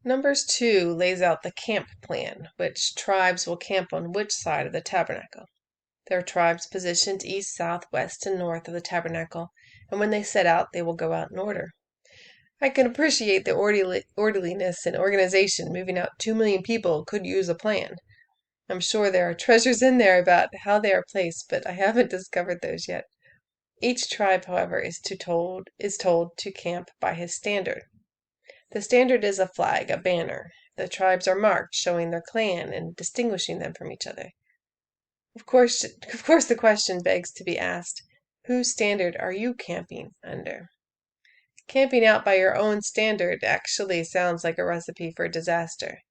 Numbers 2 lays out the camp plan, which tribes will camp on which side of the tabernacle. There are tribes positioned east, south, west, and north of the tabernacle, and when they set out, they will go out in order. I can appreciate the orderliness and organization. Moving out 2 million people could use a plan. I'm sure there are treasures in there about how they are placed, but I haven't discovered those yet. Each tribe, however, is told to camp by his standard. The standard is a flag, a banner. The tribes are marked, showing their clan and distinguishing them from each other. Of course, the question begs to be asked, whose standard are you camping under? Camping out by your own standard actually sounds like a recipe for disaster.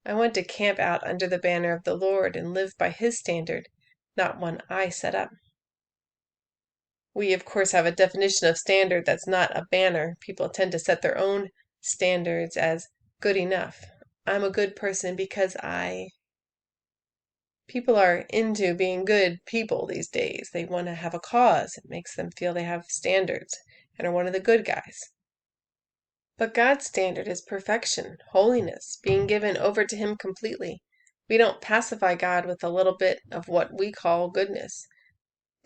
I want to camp out under the banner of the Lord and live by His standard, not one I set up. We, of course, have a definition of standard that's not a banner. People tend to set their own standards as good enough. I'm a good person because People are into being good people these days. They want to have a cause. It makes them feel they have standards and are one of the good guys. But God's standard is perfection, holiness, being given over to Him completely. We don't pacify God with a little bit of what we call goodness.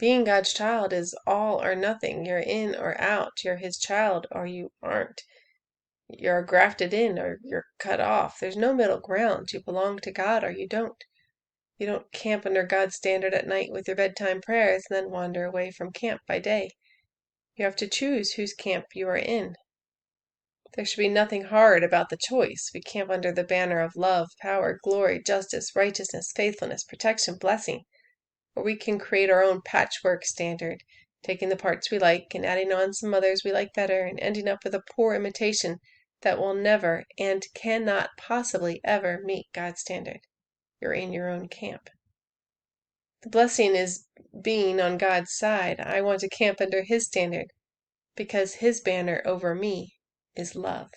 Being God's child is all or nothing. You're in or out. You're His child or you aren't. You're grafted in or you're cut off. There's no middle ground. You belong to God or you don't. You don't camp under God's standard at night with your bedtime prayers and then wander away from camp by day. You have to choose whose camp you are in. There should be nothing hard about the choice. We camp under the banner of love, power, glory, justice, righteousness, faithfulness, protection, blessing. Or we can create our own patchwork standard, taking the parts we like and adding on some others we like better and ending up with a poor imitation that will never and cannot possibly ever meet God's standard. You're in your own camp. The blessing is being on God's side. I want to camp under His standard because His banner over me is love.